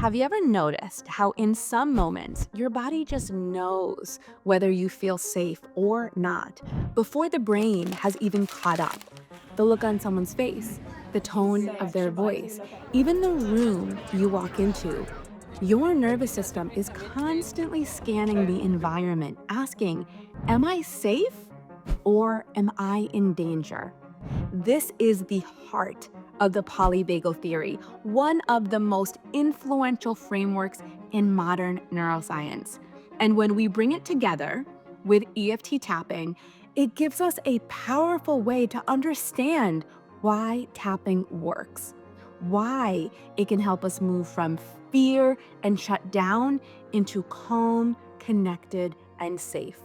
Have you ever noticed how in some moments your body just knows whether you feel safe or not before the brain has even caught up? The look on someone's face, the tone of their voice, even the room you walk into. Your nervous system is constantly scanning the environment, asking, am I safe or am I in danger? This is the heart of the polyvagal theory, one of the most influential frameworks in modern neuroscience. And when we bring it together with EFT tapping, it gives us a powerful way to understand why tapping works, why it can help us move from fear and shut down into calm, connected, and safe.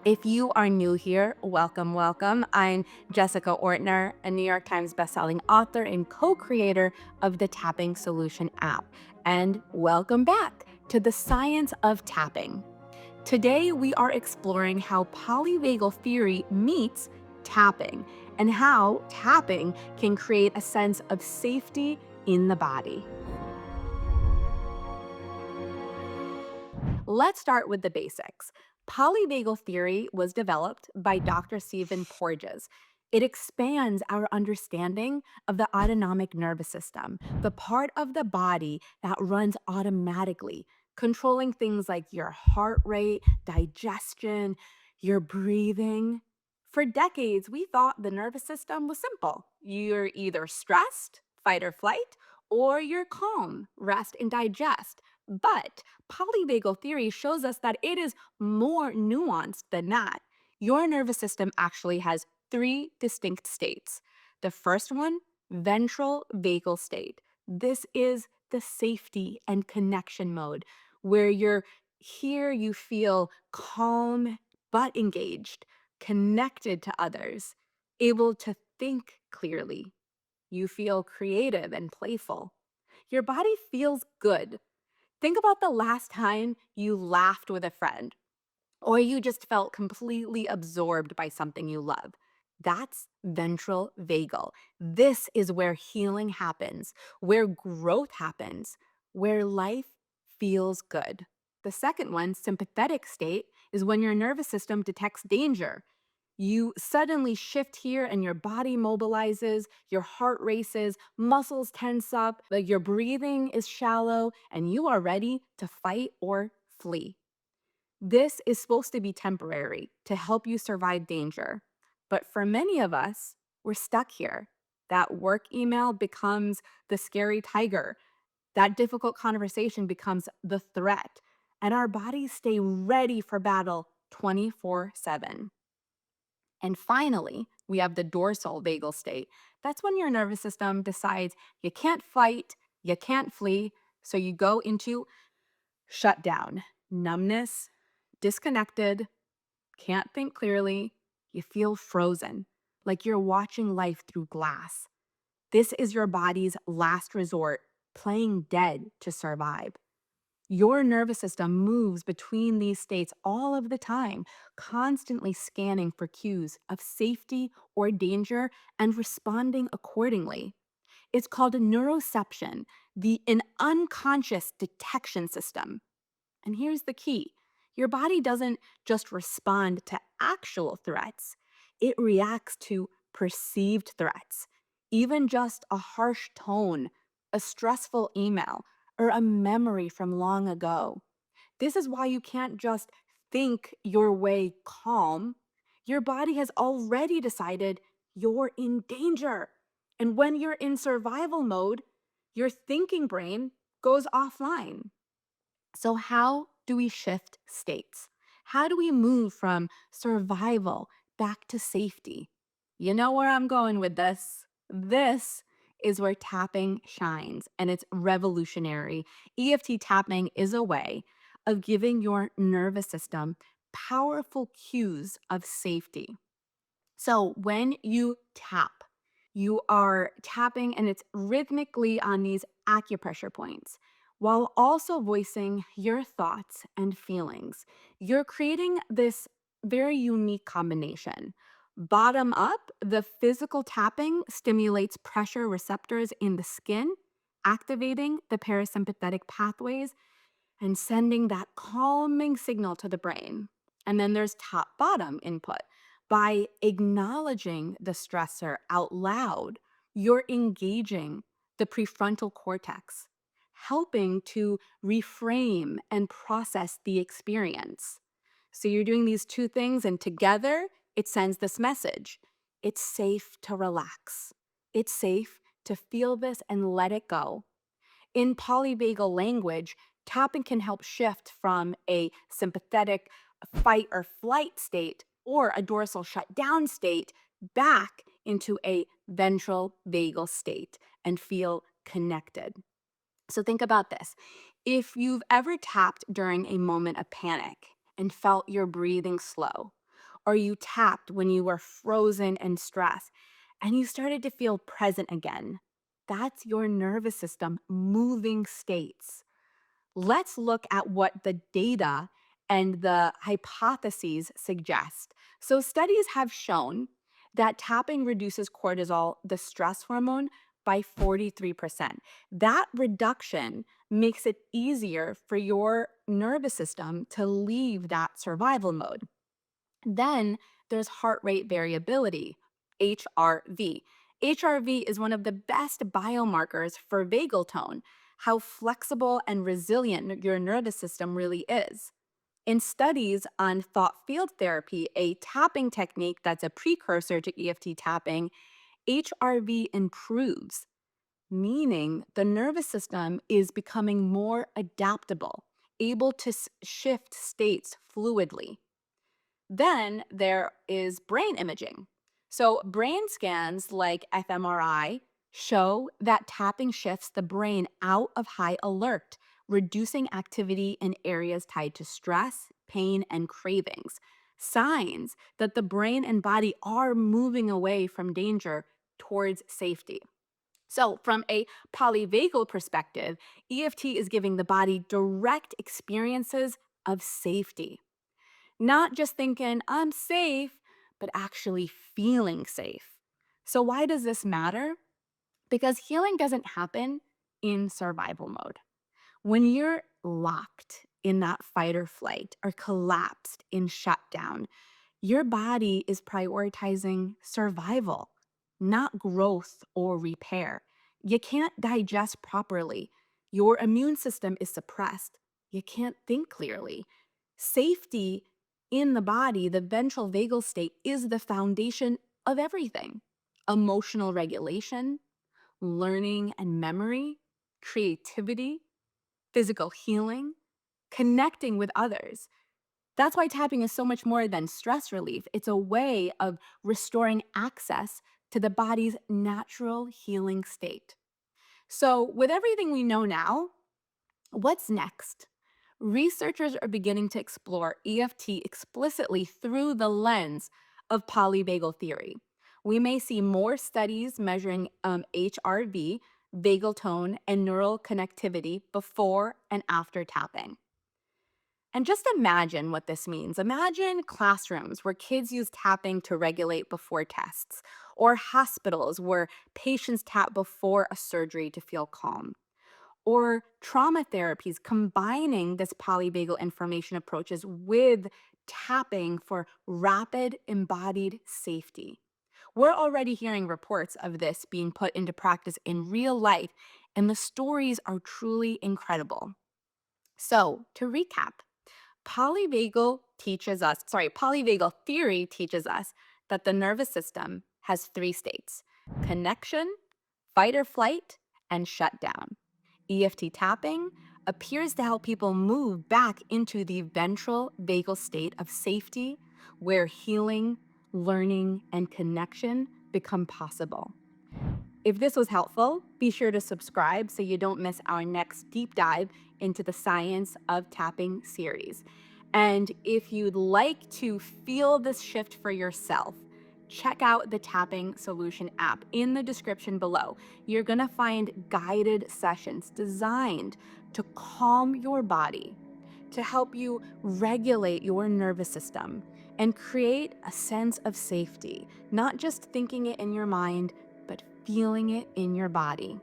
If you are new here, welcome, welcome. I'm Jessica Ortner, a New York Times bestselling author and co-creator of the Tapping Solution app. And welcome back to the science of tapping. Today, we are exploring how polyvagal theory meets tapping and how tapping can create a sense of safety in the body. Let's start with the basics. Polyvagal theory was developed by Dr. Stephen Porges. It expands our understanding of the autonomic nervous system, the part of the body that runs automatically, controlling things like your heart rate, digestion, your breathing. For decades, we thought the nervous system was simple. You're either stressed, fight or flight, or you're calm, rest and digest. But polyvagal theory shows us that it is more nuanced than that. Your nervous system actually has three distinct states. The first one, ventral vagal state. This is the safety and connection mode where you're here, you feel calm but engaged, connected to others, able to think clearly. You feel creative and playful. Your body feels good. Think about the last time you laughed with a friend or you just felt completely absorbed by something you love. That's ventral vagal. This is where healing happens, where growth happens, where life feels good. The second one, sympathetic state, is when your nervous system detects danger. You suddenly shift here and your body mobilizes, your heart races, muscles tense up, like your breathing is shallow, and you are ready to fight or flee. This is supposed to be temporary to help you survive danger. But for many of us, we're stuck here. That work email becomes the scary tiger. That difficult conversation becomes the threat. And our bodies stay ready for battle 24/7. And finally, we have the dorsal vagal state. That's when your nervous system decides you can't fight, you can't flee, so you go into shutdown, numbness, disconnected, can't think clearly, you feel frozen, like you're watching life through glass. This is your body's last resort, playing dead to survive. Your nervous system moves between these states all of the time, constantly scanning for cues of safety or danger and responding accordingly. It's called a neuroception, an unconscious detection system. And here's the key: your body doesn't just respond to actual threats, it reacts to perceived threats. Even just a harsh tone, a stressful email, or a memory from long ago. This is why you can't just think your way calm. Your body has already decided you're in danger. And when you're in survival mode, your thinking brain goes offline. So, how do we shift states? How do we move from survival back to safety? You know where I'm going with this. This is where tapping shines, and it's revolutionary. EFT tapping is a way of giving your nervous system powerful cues of safety. So, when you tap, you are tapping and it's rhythmically on these acupressure points while also voicing your thoughts and feelings. You're creating this very unique combination. Bottom up, the physical tapping stimulates pressure receptors in the skin, activating the parasympathetic pathways and sending that calming signal to the brain. And then there's top bottom input. By acknowledging the stressor out loud, you're engaging the prefrontal cortex, helping to reframe and process the experience. So you're doing these two things, and together it sends this message: it's safe to relax, it's safe to feel this and let it go. In polyvagal language, tapping can help shift from a sympathetic fight or flight state or a dorsal shutdown state back into a ventral vagal state and feel connected. So think about this. If you've ever tapped during a moment of panic and felt your breathing slow, or you tapped when you were frozen and stressed and you started to feel present again, that's your nervous system moving states. Let's look at what the data and the hypotheses suggest. So, studies have shown that tapping reduces cortisol, the stress hormone, by 43%. That reduction makes it easier for your nervous system to leave that survival mode. Then there's heart rate variability, HRV. HRV is one of the best biomarkers for vagal tone, how flexible and resilient your nervous system really is. In studies on thought field therapy, a tapping technique that's a precursor to EFT tapping, HRV improves, meaning the nervous system is becoming more adaptable, able to shift states fluidly. Then there is brain imaging. So, brain scans like fMRI show that tapping shifts the brain out of high alert, reducing activity in areas tied to stress, pain, and cravings. Signs that the brain and body are moving away from danger towards safety. So, from a polyvagal perspective, EFT is giving the body direct experiences of safety. Not just thinking, I'm safe, but actually feeling safe. So, why does this matter? Because healing doesn't happen in survival mode. When you're locked in that fight or flight or collapsed in shutdown, your body is prioritizing survival, not growth or repair. You can't digest properly. Your immune system is suppressed. You can't think clearly. Safety in the body, the ventral vagal state, is the foundation of everything: emotional regulation, learning and memory, creativity, physical healing, connecting with others. That's why tapping is so much more than stress relief. It's a way of restoring access to the body's natural healing state. So, with everything we know now, what's next? Researchers are beginning to explore EFT explicitly through the lens of polyvagal theory. We may see more studies measuring HRV, vagal tone, and neural connectivity before and after tapping. And just imagine what this means. Imagine classrooms where kids use tapping to regulate before tests, or hospitals where patients tap before a surgery to feel calm, or trauma therapies combining this polyvagal information approaches with tapping for rapid embodied safety. We're already hearing reports of this being put into practice in real life, and the stories are truly incredible. So, to recap, polyvagal theory teaches us that the nervous system has three states: connection, fight or flight, and shutdown. EFT tapping appears to help people move back into the ventral vagal state of safety, where healing, learning, and connection become possible. If this was helpful, be sure to subscribe so you don't miss our next deep dive into the science of tapping series. And if you'd like to feel this shift for yourself, check out the Tapping Solution app in the description below. You're going to find guided sessions designed to calm your body, to help you regulate your nervous system, and create a sense of safety, not just thinking it in your mind, but feeling it in your body.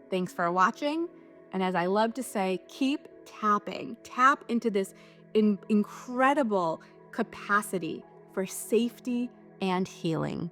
Thanks for watching. And as I love to say, keep tapping. Tap into this incredible capacity for safety and healing.